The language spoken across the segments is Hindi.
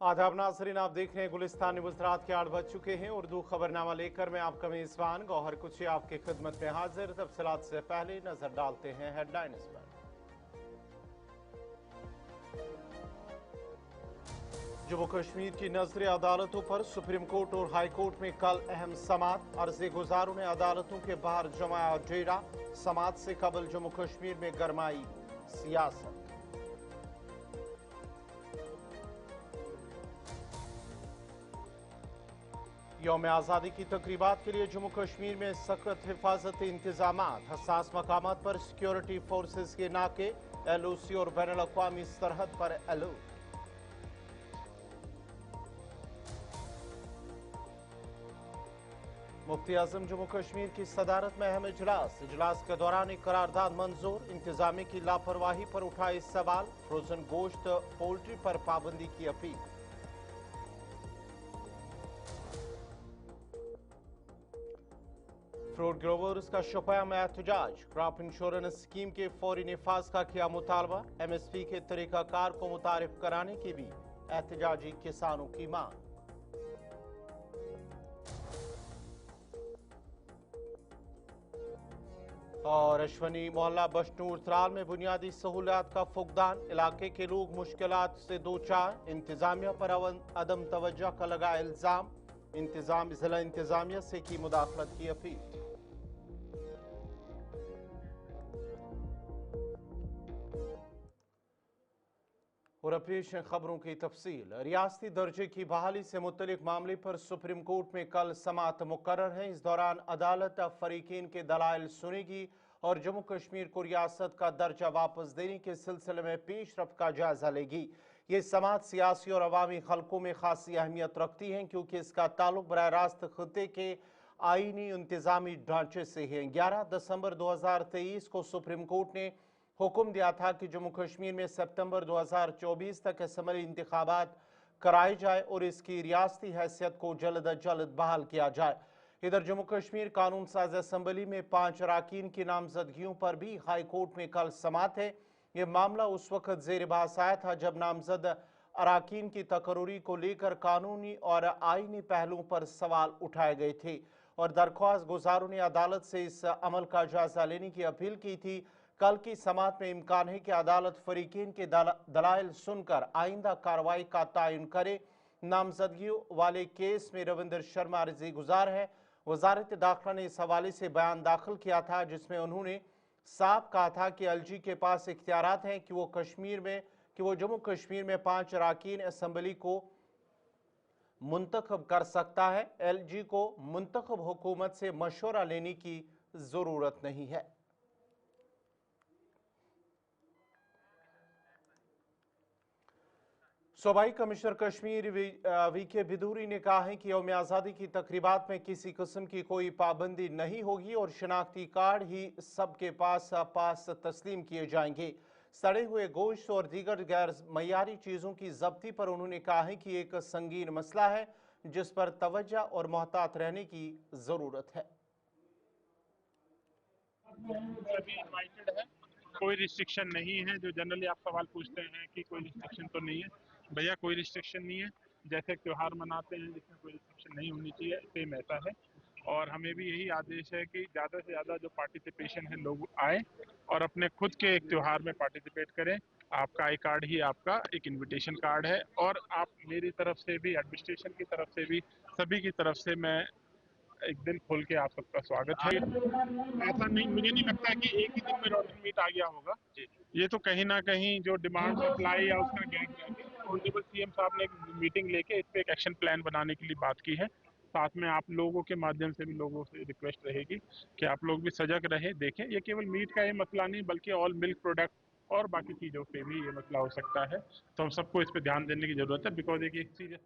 आदाब नाज़रीन, आप देख रहे हैं गुलिस्तान न्यूज़। रात के 8 बज चुके हैं। उर्दू खबरनामा लेकर मैं आपका मेज़बान गौहर कुची आपकी खिदमत में हाजिर। तफसीलात से पहले नजर डालते हैं हेडलाइंस पर। जम्मू कश्मीर की नजर अदालतों पर सुप्रीम कोर्ट और हाई कोर्ट में कल अहम समात। अर्जी गुजारों ने अदालतों के बाहर जमाया डेरा। समात से कबल जम्मू कश्मीर में गरमाई सियासत। यौम आज़ादी की तकरीबात के लिए जम्मू कश्मीर में सख्त हिफाजती इंतजाम। हसास मकामात पर सिक्योरिटी फोर्सेज के नाके। LOC और बैनुल अक़वामी सरहद पर अलर्ट। मुफ्ती आजम जम्मू कश्मीर की सदारत में अहम इजलास के दौरान एक करारदाद मंजूर। इंतजामी की लापरवाही पर उठाए सवाल। फ्रोजन गोश्त पोल्ट्री पर पाबंदी की अपील। फ्रूट ग्रोवर्स का शोपियां में एहतजाज। क्रॉप इंश्योरेंस स्कीम के फौरी निफाज का किया मुतालबा। MSP के तरीकाकार को मुतारिफ कराने की भी एहतजाजी किसानों की मांग। और अश्वनी मोहल्ला बशनूर त्राल में बुनियादी सहूलियात का फुकदान। इलाके के लोग मुश्किलात से दो चार। इंतजामिया पर अदम तवज्जो का लगा इल्जाम। जिला इंतजामिया से की मुदाखलत की अपील। और पेश हैं खबरों की तफसील। रियासती दर्जे की बहाली से मुतल्लिक मामले पर सुप्रीम कोर्ट में कल समाअत मुकर्रर है। इस दौरान अदालत फरीकीन के दलाइल सुनेगी और जम्मू कश्मीर को रियासत का दर्जा वापस देने के सिलसिले में पेशरफ्त का जायजा लेगी। ये समाअत सियासी और अवामी हल्कों में खासी अहमियत रखती है क्योंकि इसका ताल्लुक बराह रास्त खित्ते के आईनी इंतजामी ढांचे से है। 11 दिसंबर 2023 को सुप्रीम कोर्ट ने हुक्म दिया था कि जम्मू कश्मीर में सितंबर 2024 तक असम्बली इंतखाबात कराए जाए और इसकी रियासती हैसियत को जल्द अज जल्द बहाल किया जाए। इधर जम्मू कश्मीर कानून साज असम्बली में 5 अराकीन की नामजदगियों पर भी हाई कोर्ट में कल समाअत है। यह मामला उस वक्त जेर बहस आया था जब नामजद अराकीन की तकर्री को लेकर कानूनी और आईनी पहलुओं पर सवाल उठाए गए थे और दरख्वास्त गुजारों ने अदालत से इस अमल का जायजा लेने की अपील की थी। कल की समाअत में इम्कान है कि अदालत फरीकीन के दलाइल सुनकर आइंदा कार्रवाई का तयन करे। नामजदगियों वाले केस में रविंदर शर्मा अर्जी गुजार है। वजारत दाखिला ने इस हवाले से बयान दाखिल किया था जिसमें उन्होंने साफ कहा था कि LG के पास इख्तियारात हैं कि वो जम्मू कश्मीर में 5 अराकीन असम्बली को मुंतखब कर सकता है। LG को मुंतखब हुकूमत से मशवरा लेने की जरूरत नहीं है। सूबाई कमिश्नर कश्मीर VK बिदूरी ने कहा है कि यौम आज़ादी की तकरीबात में किसी किस्म की कोई पाबंदी नहीं होगी और शनाख्ती कार्ड ही सबके पास तस्लीम किए जाएंगे। सड़े हुए गोश्त और दीगर गैर मयारी चीज़ों की जब्ती पर उन्होंने कहा है कि एक संगीन मसला है जिस पर तवज्जो और मोहतात रहने की ज़रूरत है। सभी इनवाइटेड है, कोई रिस्ट्रिक्शन नहीं है। जो जनरली आप सवाल पूछते हैं कि कोई रिस्ट्रिक्शन तो नहीं है, भैया कोई रिस्ट्रिक्शन नहीं है। जैसे त्योहार मनाते हैं जिसमें कोई रिस्ट्रिक्शन नहीं होनी चाहिए, सेम ऐसा है। और हमें भी यही आदेश है कि ज़्यादा से ज़्यादा जो पार्टिसिपेशन है लोग आए और अपने खुद के एक त्योहार में पार्टिसिपेट करें। आपका आई कार्ड ही आपका एक इनविटेशन कार्ड है और आप मेरी तरफ से भी, एडमिनिस्ट्रेशन की तरफ से भी, सभी की तरफ से मैं एक दिल खोल के आप सबका स्वागत है। ऐसा नहीं, मुझे नहीं लगता कि एक ही दिन में रोटी मीट आ गया होगा। ये तो कहीं ना कहीं जो डिमांड सप्लाई या उसका गैप रह गया। ऑनरेबल CM साहब ने एक मीटिंग लेके इस पे एक एक्शन प्लान बनाने के लिए बात की है। साथ में आप लोगों के माध्यम से भी लोगों से रिक्वेस्ट रहेगी कि आप लोग भी सजग रहे, देखें। ये केवल मीट का ये मसला नहीं बल्कि ऑल मिल्क प्रोडक्ट और बाकी चीज़ों पे भी ये मसला हो सकता है। तो हम सबको इस पे ध्यान देने की जरूरत है, बिकॉज एक सीरियस।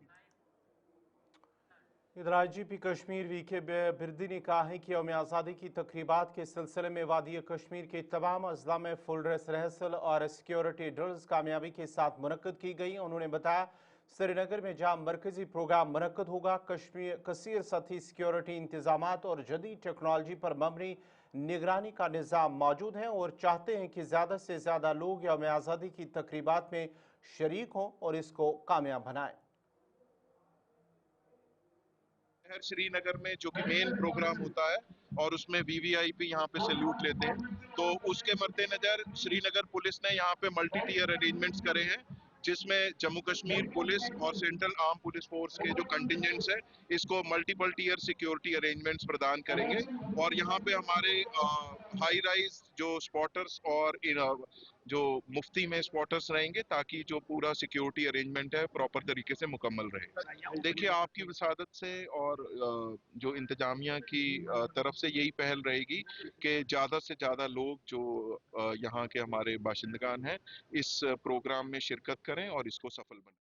इधर IGP कश्मीर VK बिरदी ने कहा है कि यौम आज़ादी की तकरीबात के सिलसिले में वादी कश्मीर के तमाम अजला में फुल ड्रेस रिहर्सल और सिक्योरिटी ड्रिल्स कामयाबी के साथ मुनक्कद की गई। उन्होंने बताया श्रीनगर में जहां मरकजी प्रोग्राम मुनक्कद होगा, कसीर सतही सिक्योरिटी इंतजाम और जदीद टेक्नोलॉजी पर मबनी निगरानी का निज़ाम मौजूद है और चाहते हैं कि ज़्यादा से ज़्यादा लोग यौम आज़ादी की तकरीबात में शरीक हों और इसको कामयाब बनाएं। शहर श्रीनगर में जो कि मेन प्रोग्राम होता है और उसमें वीवीआईपी यहाँ पे सैल्यूट लेते हैं, तो उसके मद्देनजर श्रीनगर पुलिस ने यहाँ पे मल्टी टियर अरेंजमेंट्स करे हैं, जिसमें जम्मू कश्मीर पुलिस और सेंट्रल आर्म पुलिस फोर्स के जो कंटिजेंट्स है इसको मल्टीपल टियर सिक्योरिटी अरेंजमेंट्स प्रदान करेंगे। और यहाँ पे हमारे हाई राइज जो स्पॉटर्स और जो मुफ्ती में स्पॉटर्स रहेंगे, ताकि जो पूरा सिक्योरिटी अरेंजमेंट है प्रॉपर तरीके से मुकम्मल रहे। देखिए, आपकी विसादत से और जो इंतजामिया की तरफ से यही पहल रहेगी कि ज़्यादा से ज़्यादा लोग जो यहाँ के हमारे बाशिंदगान हैं इस प्रोग्राम में शिरकत करें और इसको सफल बनाएं।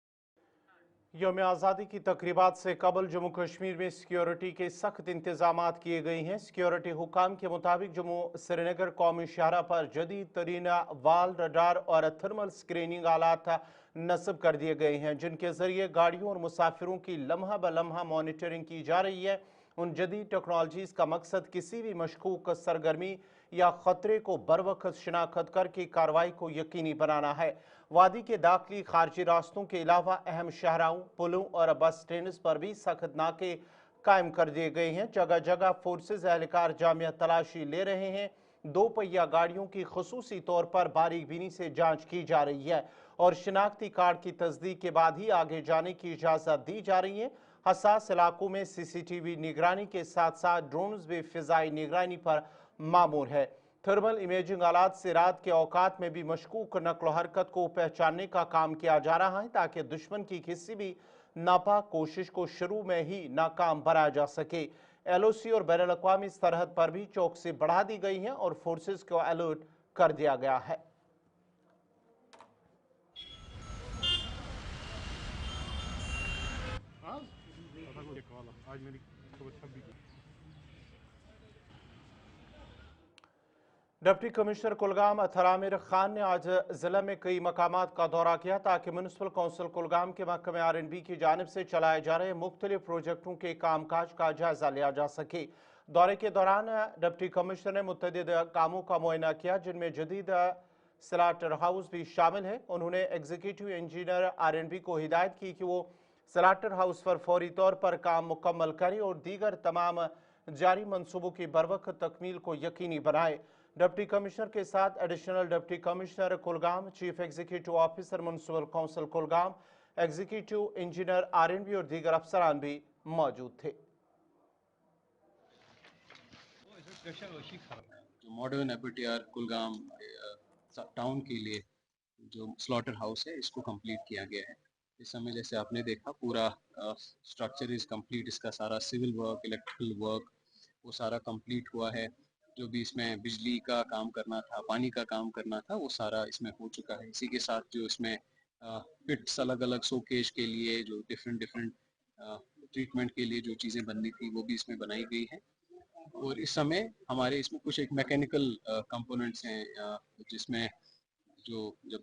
यौम आज़ादी की तकरीबात से कबल जम्मू कश्मीर में सिक्योरिटी के सख्त इंतजाम किए गए हैं। सिक्योरिटी हुकाम के मुताबिक जम्मू श्रीनगर कौमी शाहरा पर जदीद तरीन वाल, रडार और थर्मल स्क्रीनिंग आलात नस्ब कर दिए गए हैं, जिनके जरिए गाड़ियों और मुसाफिरों की लम्हा ब लम्हा मॉनिटरिंग की जा रही है। उन जदीद टेक्नोलॉजीज़ का मकसद किसी भी मशकूक सरगर्मी या ख़तरे को बरवक्त शिनाख्त करके कार्रवाई को यकीनी बनाना है। वादी के दाखिली खारजी रास्तों के अलावा अहम शहराओं, पुलों और बस स्टैंड पर भी सख्त नाके कायम कर दिए गए हैं। जगह जगह फोर्सेज एहलकार जामिया तलाशी ले रहे हैं। दो पहिया गाड़ियों की खसूसी तौर पर बारीक बीनी से जांच की जा रही है और शिनाख्ती कार्ड की तस्दीक के बाद ही आगे जाने की इजाज़त दी जा रही है। हसास इलाकों में CCTV निगरानी के साथ साथ ड्रोन्स भी फिजाई निगरानी पर मामूर है। थर्मल इमेजिंग आलात से रात के औकात में भी मशकूक नकलो हरकत को पहचानने का काम किया जा रहा है, ताकि दुश्मन की किसी भी नापाक कोशिश को शुरू में ही नाकाम बनाया जा सके। LOC और बैनुल अक़वामी सरहद पर भी चौकसी बढ़ा दी गई है और फोर्सेज को अलर्ट कर दिया गया है। डिप्टी कमिश्नर कुलगाम अथर आमिर खान ने आज जिला में कई मकामात का दौरा किया, ताकि म्यूनिसिपल कौंसिल कुलगाम के महकमे R&B की जानिब से चलाए जा रहे मुख्तलिफ प्रोजेक्टों के कामकाज का जायजा लिया जा सके। दौरे के दौरान डिप्टी कमिश्नर ने मुतअद्दिद कामों का मुआयना किया, जिनमें जदीद स्लाटर हाउस भी शामिल है। उन्होंने एग्जीक्यूटिव इंजीनियर R&B को हिदायत की कि वो स्लाटर हाउस पर फौरी तौर पर काम मुकम्मल करे और दीगर तमाम जारी मनसूबों की बरवक्त तकमील को यकीनी बनाए। डिप्टी कमिश्नर के साथ additional deputy commissioner Kulgam, chief executive officer municipal council Kulgam, executive engineer R&B और दीगर अफसरान भी मौजूद थे। जो मॉडर्न एबीटीआर कुलगाम टाउन के लिए जो स्लॉटर हाउस है इसको कंप्लीट किया गया है। इस समय जैसे आपने देखा पूरा स्ट्रक्चर इज कंप्लीट, इसका सारा सिविल वर्क, इलेक्ट्रिकल वर्क वो सारा कंप्लीट हुआ है। जो भी इसमें बिजली का काम करना था, पानी का काम करना था, वो सारा इसमें हो चुका है। इसी के साथ जो इसमें पिट्स अलग अलग शोकेस के लिए जो डिफरेंट डिफरेंट ट्रीटमेंट के लिए जो चीज़ें बननी थी वो भी इसमें बनाई गई है। और इस समय हमारे इसमें कुछ एक मैकेनिकल कंपोनेंट्स हैं जिसमें जो जब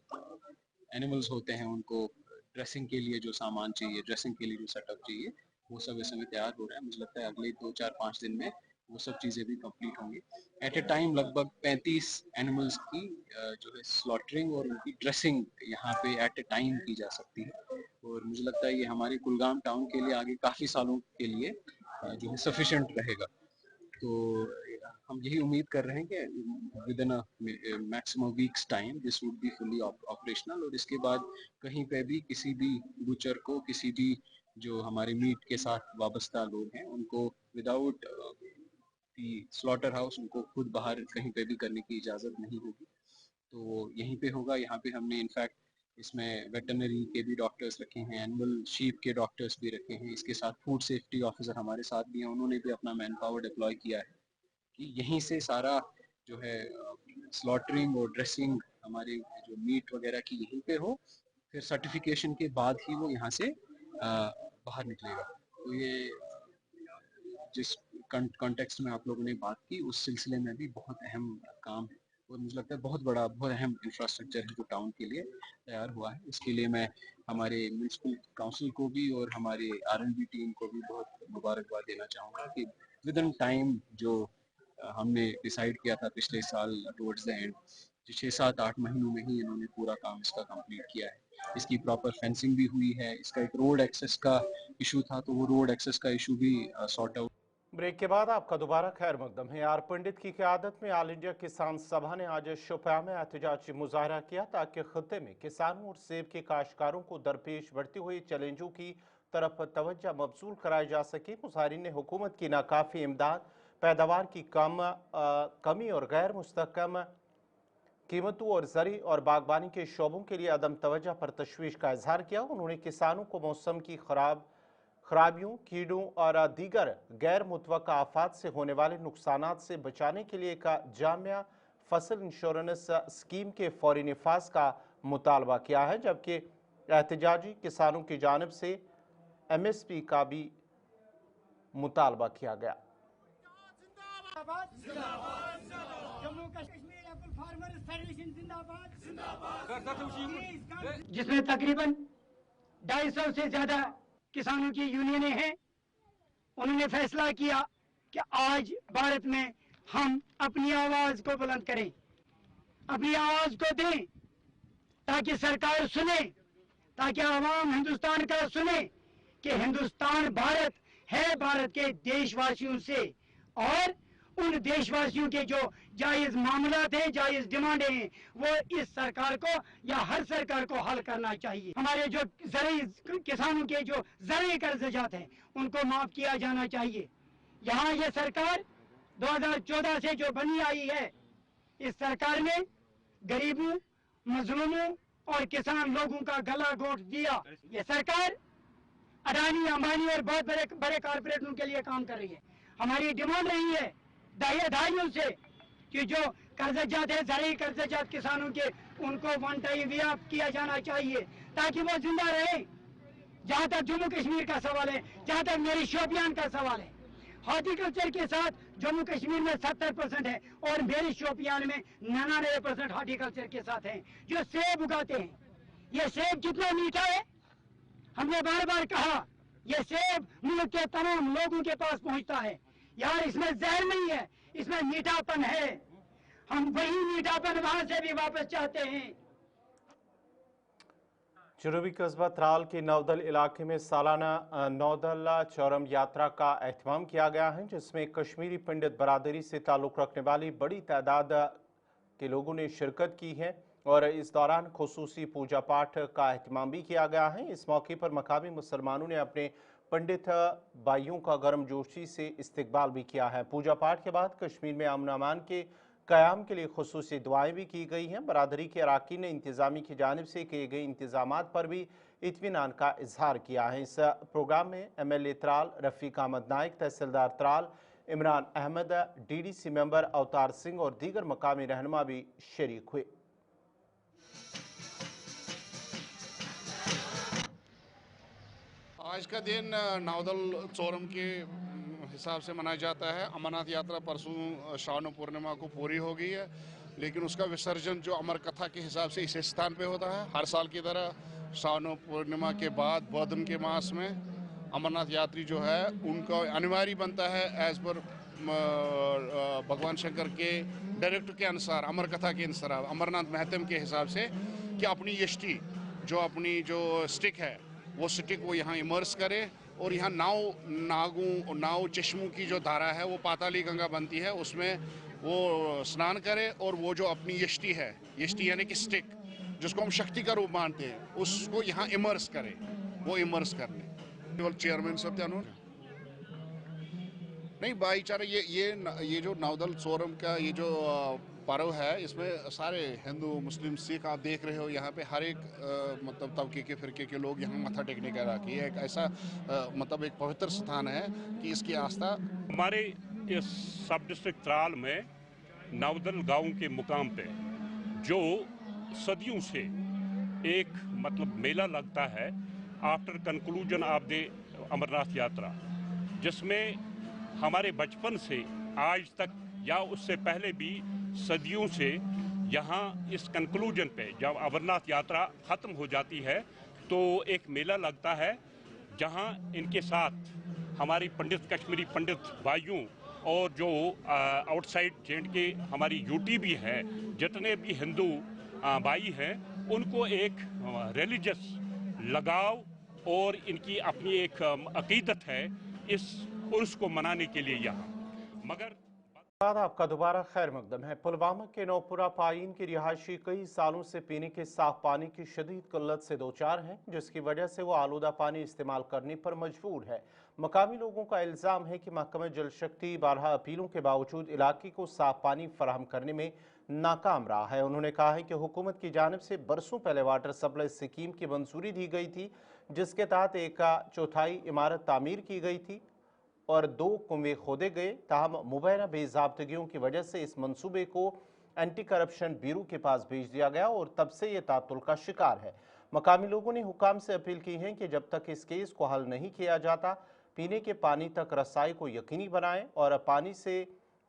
एनिमल्स होते हैं उनको ड्रेसिंग के लिए जो सामान चाहिए, ड्रेसिंग के लिए जो सेटअप चाहिए, वो सब इस समय तैयार हो रहा है। मुझे लगता है अगले 2-4-5 दिन में वो सब चीज़ें भी कंप्लीट होंगी। एट ए टाइम लगभग 35 एनिमल्स की जो है स्लॉटरिंग और उनकी ड्रेसिंग यहाँ पे एट ए टाइम की जा सकती है। और मुझे लगता है ये हमारे कुलगाम टाउन के लिए आगे काफ़ी सालों के लिए जो है सफिशेंट रहेगा। तो हम यही उम्मीद कर रहे हैं कि with in maximum weeks time this would be fully operational. और इसके बाद कहीं पे भी किसी भी बूचर को, किसी भी जो हमारे मीट के साथ वाबस्ता लोग हैं उनको विदाउट दी स्लॉटर हाउस उनको खुद बाहर कहीं पे भी करने की इजाज़त नहीं होगी। तो यहीं पे होगा। यहाँ पे हमने इनफैक्ट इसमें वेटरनरी के भी डॉक्टर्स रखे हैं, एनिमल शीप के डॉक्टर्स भी रखे हैं। इसके साथ फूड सेफ्टी ऑफिसर हमारे साथ भी हैं, उन्होंने भी अपना मैन पावर डिप्लॉय किया है कि यहीं से सारा जो है स्लॉटरिंग और ड्रेसिंग हमारे जो मीट वगैरह की यहीं पे हो, फिर सर्टिफिकेशन के बाद ही वो यहाँ से बाहर निकलेगा। तो ये जिस कॉन्टेक्स्ट में आप लोगों ने बात की उस सिलसिले में भी बहुत अहम काम है और मुझे लगता है बहुत बड़ा, बहुत अहम इंफ्रास्ट्रक्चर है जो टाउन के लिए तैयार हुआ है। इसके लिए मैं हमारे म्यूनिसिपल काउंसिल को भी और हमारे R&B टीम को भी बहुत मुबारकबाद देना चाहूँगा कि विद इन टाइम जो हमने डिसाइड किया था पिछले साल टुवर्ड्स द एंड, 6-7-8 महीनों में ही इन्होंने पूरा काम इसका कंप्लीट किया है। इसकी प्रॉपर फेंसिंग भी हुई है। इसका एक रोड एक्सेस का इशू था, तो वो रोड एक्सेस का इशू भी सॉर्ट आउट। ब्रेक के बाद आपका दोबारा खैर मकदम है। आर पंडित की क़यादत में ऑल इंडिया किसान सभा ने आज शोपियां में एहतजाजी मुजाहरा किया ताकि खत्ते में किसानों और सेब के काश्तकारों को दरपेश बढ़ती हुई चैलेंजों की तरफ तवज्जो मबसूल कराई जा सके। मुजाहरीन ने हुकूमत की नाकाफी इमदाद, पैदावार की कमी और गैर मुस्तहकम कीमतों और ज़री और बागबानी के शोबों के लिए अदम तवज्जो पर तशवीश का इजहार किया। उन्होंने किसानों को मौसम की खराबियों, कीड़ों और दीगर गैर मुतवक्का आफात से होने वाले नुकसानात से बचाने के लिए एक जामिया फसल इंश्योरेंस स्कीम के फौरी निफाज का मुतालबा किया है, जबकि एहतजाजी किसानों की जानिब से MSP का भी मुतालबा किया गया। जिसमें तकरीबन 250 से ज्यादा किसानों की यूनियनें हैं। उन्होंने फैसला किया कि आज भारत में हम अपनी आवाज को बुलंद करें, अपनी आवाज को दें, ताकि सरकार सुने, ताकि आवाम हिंदुस्तान का सुने कि हिंदुस्तान भारत है भारत के देशवासियों से, और उन देशवासियों के जो जायज मामलात हैं, जायज डिमांडें हैं, वो इस सरकार को या हर सरकार को हल करना चाहिए। हमारे जो किसानों के जो ज़रूरी कर्ज़जात हैं उनको माफ किया जाना चाहिए। यहाँ ये सरकार 2014 से जो बनी आई है, इस सरकार ने गरीबों, मजलूमों और किसान लोगों का गला घोट दिया। ये सरकार अडानी, अंबानी और बहुत बड़े कॉर्पोरेटों के लिए काम कर रही है। हमारी डिमांड रही है दहाइयों से कि जो कर्जजात है, ज़रूरी कर्जजात किसानों के, उनको वन टाइम रियायत किया जाना चाहिए ताकि वो जिंदा रहे। जहाँ तक जम्मू कश्मीर का सवाल है, जहाँ तक मेरी शोपियान का सवाल है, हॉर्टिकल्चर के साथ जम्मू कश्मीर में 70% है और मेरी शोपियान में 99% हॉर्टिकल्चर के साथ है। जो सेब उगाते हैं, ये सेब कितना मीठा है, हमने बार बार कहा, ये सेब मुल्क के तमाम लोगों के पास पहुंचता है। यार इसमें जहर नहीं है, इसमें मीठापन है। हम वही मीठापन वहां से भी वापस चाहते हैं। जनूबी कस्बा त्राल के नौदल इलाके में सालाना नौदल चौरम यात्रा का एहतमाम किया गया है, जिसमें कश्मीरी पंडित बरादरी से ताल्लुक़ रखने वाली बड़ी तादाद के लोगों ने शिरकत की है और इस दौरान खुसूसी पूजा पाठ का एहतमाम भी किया गया है। इस मौके पर मकामी मुसलमानों ने अपने पंडित भाइयों का गर्मजोशी से इस्तकबाल भी किया है। पूजा पाठ के बाद कश्मीर में अमन अमान के क़याम के लिए खुसूसी दुआएं भी की गई हैं। बरादरी के अराकीन ने इंतज़ामी की जानिब से किए गए इंतजामात पर भी इत्मीनान का इजहार किया है। इस प्रोग्राम में MLA त्राल रफ़ीक अहमद नाइक, तहसीलदार त्राल इमरान अहमद, DDC मेंबर अवतार सिंह और दीगर मकामी रहनुमा भी शरीक हुए। आज का दिन नौदल चौरम के हिसाब से मनाया जाता है। अमरनाथ यात्रा परसों श्रावण पूर्णिमा को पूरी हो गई है, लेकिन उसका विसर्जन जो अमर कथा के हिसाब से इस स्थान पे होता है। हर साल की तरह श्रावण पूर्णिमा के बाद बौद्धन के मास में अमरनाथ यात्री जो है उनका अनिवार्य बनता है एज पर भगवान शंकर के डायरेक्ट के अनुसार, अमर कथा के अनुसार, अमरनाथ महत्म के हिसाब से कि अपनी यष्टि जो अपनी जो स्टिक है वो स्टिक वो यहाँ इमर्स करे और यहाँ नाव चश्मों की जो धारा है वो पाताली गंगा बनती है, उसमें वो स्नान करे और वो जो अपनी यष्टि है, यष्टि यानी कि स्टिक जिसको हम शक्ति का रूप मानते हैं, उसको यहाँ इमर्स करे। वो इमर्स करने केवल चेयरमैन साहब ध्यान नहीं, भाईचारा ये जो नौदल चौरम का ये जो पर्व है, इसमें सारे हिंदू, मुस्लिम, सिख आप देख रहे हो यहाँ पे हर एक मतलब तबके के फिरके के लोग यहाँ मत्था टेकने का रखी है। एक ऐसा मतलब एक पवित्र स्थान है कि इसकी आस्था। हमारे इस सब डिस्ट्रिक्ट त्राल में नौदल गांव के मुकाम पे जो सदियों से एक मतलब मेला लगता है after conclusion of the Amarnath Yatra, जिसमें हमारे बचपन से आज तक या उससे पहले भी सदियों से यहाँ इस कंक्लूजन पे जब अमरनाथ यात्रा ख़त्म हो जाती है तो एक मेला लगता है, जहाँ इनके साथ हमारी पंडित कश्मीरी पंडित भाइयों और जो आउटसाइड जेंड के हमारी यूटी भी है, जितने भी हिंदू भाई हैं उनको एक रिलीजियस लगाव और इनकी अपनी एक अकीदत है इस उर्स को मनाने के लिए यहाँ। मगर बाद आपका दोबारा खैर मकदम है। पुलवामा के नौपुरा पायीन की रिहायशी कई सालों से पीने के साफ पानी की शदीद किल्लत से दो चार हैं, जिसकी वजह से वो आलूदा पानी इस्तेमाल करने पर मजबूर है। मकामी लोगों का इल्ज़ाम है कि महकमा जल शक्ति 12 अपीलों के बावजूद इलाके को साफ पानी फराहम करने में नाकाम रहा है। उन्होंने कहा है कि हुकूमत की जानिब से बरसों पहले वाटर सप्लाई स्कीम की मंजूरी दी गई थी, जिसके तहत 1/4 इमारत तामीर की गई थी और 2 कुएं खोदे गए। ताहम मुबैना बेज़ाब्तगियों की वजह से इस मंसूबे को एंटी करप्शन ब्यूरो के पास भेज दिया गया और तब से ये तातुल का शिकार है। मकामी लोगों ने हुकाम से अपील की है कि जब तक इस केस को हल नहीं किया जाता, पीने के पानी तक रसाई को यकीनी बनाएं और पानी से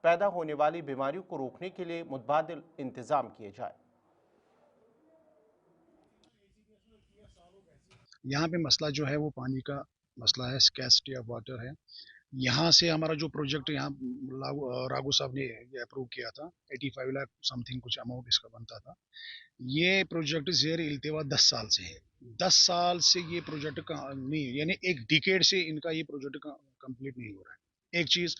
पैदा होने वाली बीमारियों को रोकने के लिए मुतबादिल इंतजाम किए जाए। यहाँ पे मसला जो है वो पानी का मसला है, स्कैसिटी ऑफ वाटर है। यहाँ से हमारा जो प्रोजेक्ट यहाँ राघु साहब ने अप्रूव किया था, 85 लाख समथिंग कुछ अमाउंट इसका बनता था। ये प्रोजेक्ट ज़ेर इल्तिवा 10 साल से है। 10 साल से ये प्रोजेक्ट का नहीं, यानी एक डिकेड से इनका ये प्रोजेक्ट कंप्लीट नहीं हो रहा है। एक चीज़,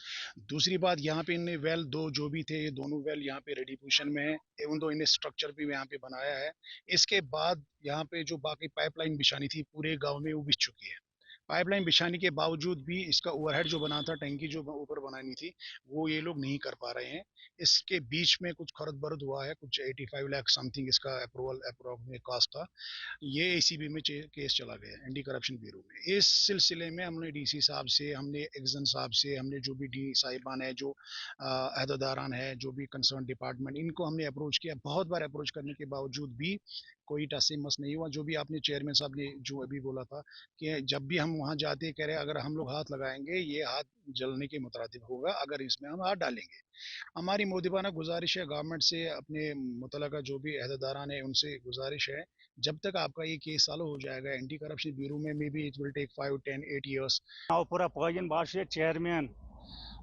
दूसरी बात, यहाँ पे इनने वेल 2 जो भी थे, ये दोनों वेल यहाँ पे रेडी पोजीशन में है, एवं तो इन्हें स्ट्रक्चर भी यहाँ पे बनाया है। इसके बाद यहाँ पे जो बाकी पाइपलाइन बिछानी थी पूरे गांव में, वो बिछ चुकी है। पाइपलाइन बिछाने के बावजूद भी इसका ओवरहेड जो बना था, टंकी जो ऊपर बनानी थी, वो ये लोग नहीं कर पा रहे हैं। इसके बीच में कुछ खरद बरद हुआ है, कुछ 85 लाख समथिंग इसका अप्रूवल में कॉस्ट था। ये एसीबी में केस चला गया एंटी करप्शन ब्यूरो में। इस सिलसिले में हमने डीसी साहब से, हमने एक्जन साहब से, हमने जो भी डी साहिबान है, जो अहदेदारान है, जो भी कंसर्न डिपार्टमेंट, इनको हमने अप्रोच किया। बहुत बार अप्रोच करने के बावजूद भी कोई टस नहीं हुआ। जो भी आपने चेयरमैन साहब ने जो अभी बोला था कि जब भी हम वहाँ जाते कह रहे अगर हम लोग हाथ लगाएंगे ये हाथ जलने के मुतरादिफ होगा अगर इसमें हम हाथ डालेंगे। हमारी मोदिबाना गुजारिश है गवर्नमेंट से, अपने मुतलका जो भी अहदेदारान है उनसे गुजारिश है, जब तक आपका ये केस चालू हो जाएगा एंटी करप्शन ब्यूरो में, maybe it will take 5, 10, 8 years। पूरा पायन बात चेयरमैन,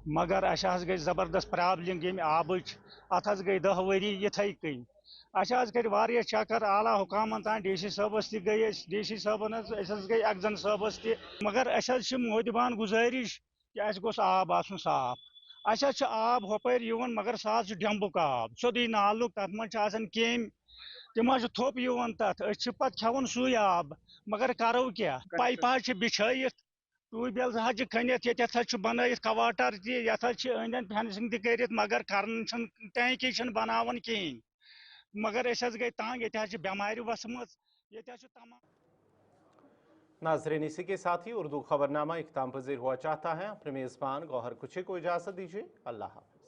मगर अस गई जबरदस्त प्रॉब्लम ये आबच, अत गई 10 वरी इथे कन। अस कर चक्कर आला हुकामन तान, डीसी साहबस गई, डीसी साहबन गई एक्जन साहबस त, मगर अस मोदिबान गुजारिश कि अस गोस आब आसन साफ। अस आब हपर मगर सह डम्बुक आब, सोदी नालुक, तथ मन केम, तम थोप तथ, पे खेवन सुई आब, मगर करो क्या, पाइप बिछाइत, ट्यूबवेल खनित, ये बन कवाटर अंद अंद फेंसिंग तक, मगर कर टैंकी बनावन कहें, मगर गई तंग, ये बेमार वसम, ये तमाम। नाजरीन, इसी के साथ ही उर्दू खबरनामा इख्ताम पजीर हुआ चाहता है। अपने मेज़बान गौहर कुछे को इजाज़त दीजिए। अल्लाह हाफ़िज़।